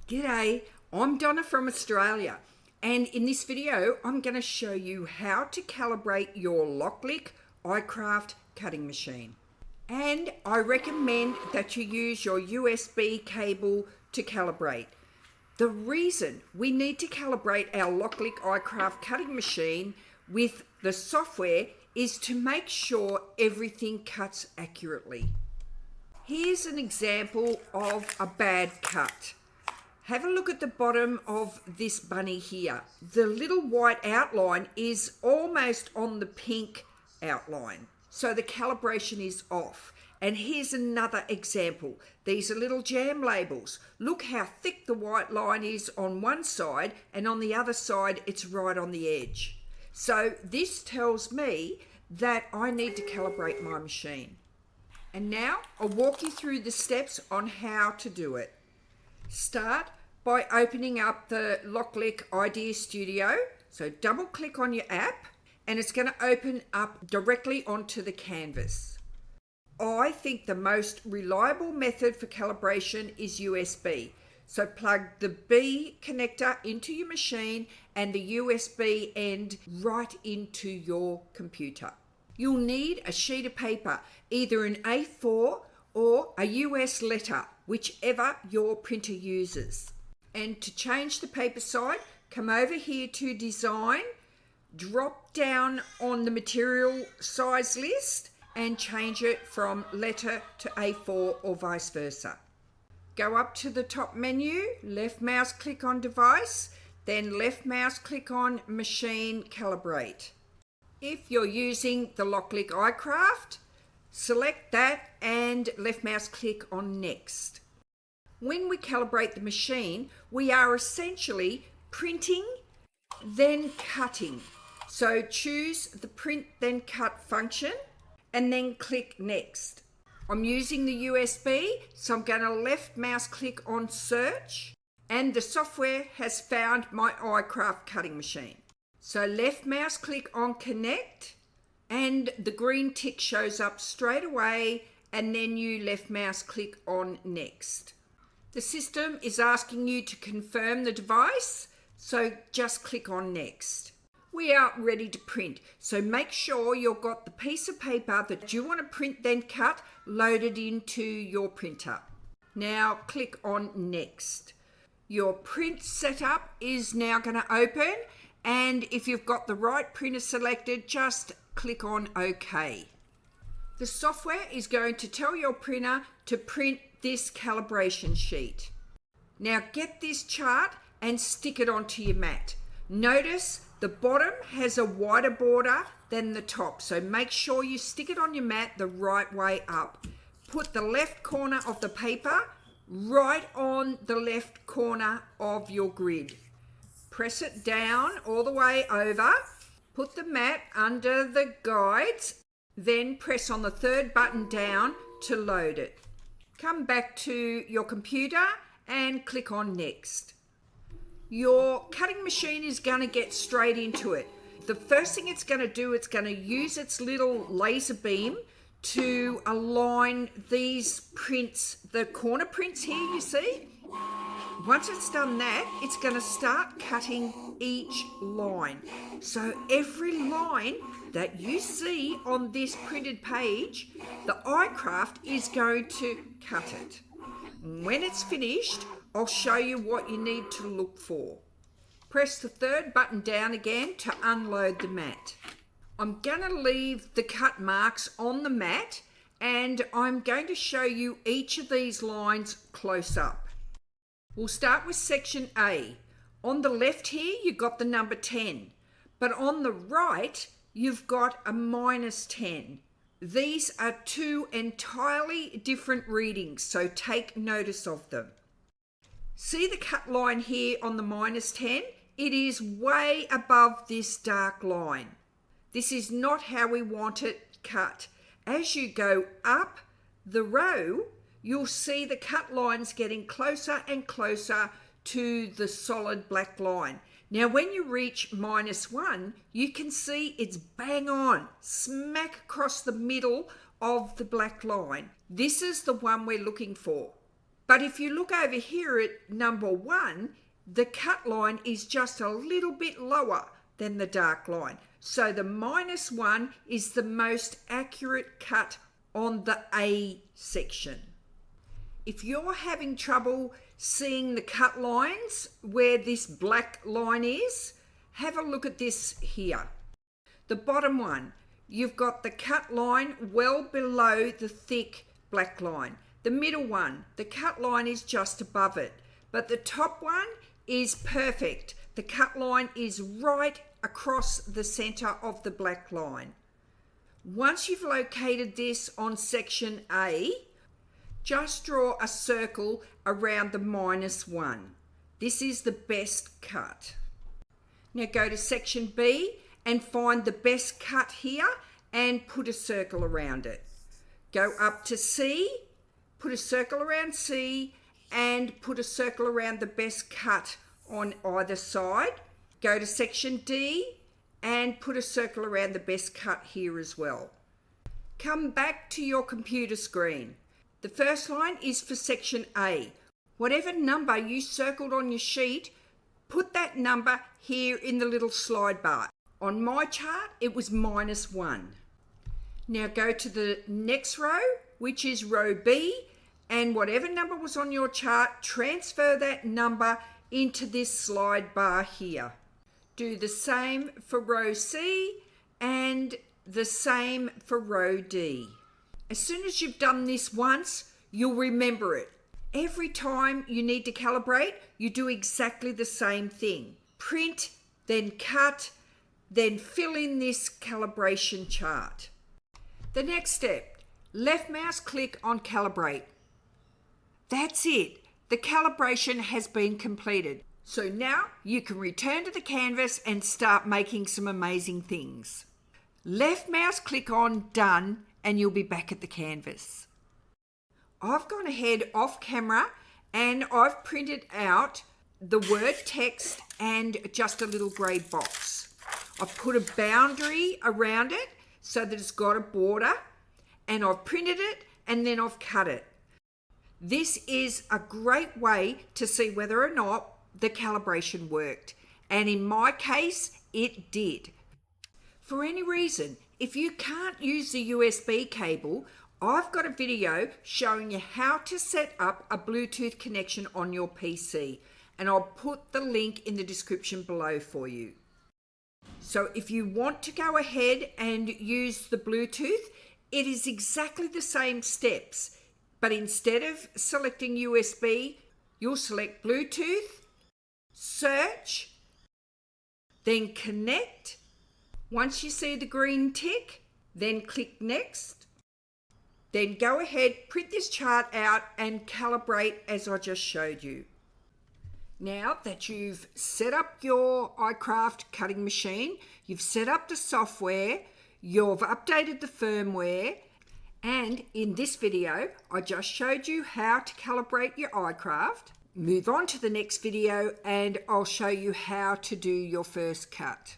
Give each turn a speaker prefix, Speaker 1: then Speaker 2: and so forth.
Speaker 1: G'day, I'm Donna from Australia, and in this video I'm going to show you how to calibrate your Locklick iCraft cutting machine. And I recommend that you use your USB cable to calibrate. The reason we need to calibrate our Locklick iCraft cutting machine with the software is to make sure everything cuts accurately. Here's an example of a bad cut. Have a look at the bottom of this bunny here. The little white outline is almost on the pink outline, so the calibration is off. And here's another example. These are little jam labels. Look how thick the white line is on one side, and on the other side it's right on the edge. So this tells me that I need to calibrate my machine. And now I'll walk you through the steps on how to do it. Start by opening up the Locklick Idea Studio. So double click on your app and it's going to open up directly onto the canvas. I think the most reliable method for calibration is USB. So plug the B connector into your machine and the USB end right into your computer. You'll need a sheet of paper, either an A4 or a US letter, whichever your printer uses. And to change the paper side, come over here to Design, drop down on the material size list and change it from letter to A4 or vice versa. Go up to the top menu, left mouse click on Device, then left mouse click on Machine Calibrate. If you're using the Locklick iCraft, select that and left mouse click on Next. When we calibrate the machine, we are essentially printing, then cutting. So choose the print then cut function and then click Next. I'm using the USB, so I'm going to left mouse click on Search, and the software has found my iCraft cutting machine. So left mouse click on Connect and the green tick shows up straight away, and then you left mouse click on Next. The system is asking you to confirm the device, so just click on Next. We are ready to print, so make sure you've got the piece of paper that you want to print then cut loaded into your printer. Now click on Next. Your print setup is now going to open, and if you've got the right printer selected, just click on OK. The software is going to tell your printer to print this calibration sheet. Now get this chart and stick it onto your mat. Notice the bottom has a wider border than the top, so make sure you stick it on your mat the right way up. Put the left corner of the paper right on the left corner of your grid. Press it down all the way over. Put the mat under the guides, then press on the third button down to load it. Come back to your computer and click on Next. Your cutting machine is going to get straight into it. The first thing it's going to do, it's going to use its little laser beam to align these prints, the corner prints here you see. Once it's done that, it's going to start cutting each line. So every line that you see on this printed page, the iCraft is going to cut it. When it's finished, I'll show you what you need to look for. Press the third button down again to unload the mat. I'm going to leave the cut marks on the mat, and I'm going to show you each of these lines close up. We'll start with section A. On the left here, you've got the number 10, but on the right, you've got a -10. These are two entirely different readings, so take notice of them. See the cut line here on the -10? It is way above this dark line. This is not how we want it cut. As you go up the row, you'll see the cut lines getting closer and closer to the solid black line. Now when you reach -1, you can see it's bang on, smack across the middle of the black line. This is the one we're looking for. But if you look over here at number 1, the cut line is just a little bit lower than the dark line. So the -1 is the most accurate cut on the A section. If you're having trouble seeing the cut lines where this black line is, have a look at this here. The bottom one, you've got the cut line well below the thick black line. The middle one, the cut line is just above it. But the top one is perfect. The cut line is right across the center of the black line. Once you've located this on section A, just draw a circle around the -1. This is the best cut. Now go to section B and find the best cut here and put a circle around it. Go up to C, put a circle around C and put a circle around the best cut on either side. Go to section D and put a circle around the best cut here as well. Come back to your computer screen. The first line is for section A. Whatever number you circled on your sheet, put that number here in the little slide bar. On my chart, it was -1. Now go to the next row, which is row B, and whatever number was on your chart, transfer that number into this slide bar here. Do the same for row C and the same for row D. As soon as you've done this once, you'll remember it. Every time you need to calibrate, you do exactly the same thing. Print, then cut, then fill in this calibration chart. The next step, left mouse click on calibrate. That's it. The calibration has been completed. So now you can return to the canvas and start making some amazing things. Left mouse click on done and you'll be back at the canvas. I've gone ahead off camera and I've printed out the word text and just a little grey box. I've put a boundary around it so that it's got a border, and I've printed it and then I've cut it. This is a great way to see whether or not the calibration worked, and in my case it did. For any reason, if you can't use the USB cable, I've got a video showing you how to set up a Bluetooth connection on your PC, and I'll put the link in the description below for you. So if you want to go ahead and use the Bluetooth, it is exactly the same steps, but instead of selecting USB, you'll select Bluetooth, search, then connect. Once you see the green tick, then click next. Then go ahead, print this chart out and calibrate as I just showed you. Now that you've set up your iCraft cutting machine, you've set up the software, you've updated the firmware, and in this video, I just showed you how to calibrate your iCraft. Move on to the next video and I'll show you how to do your first cut.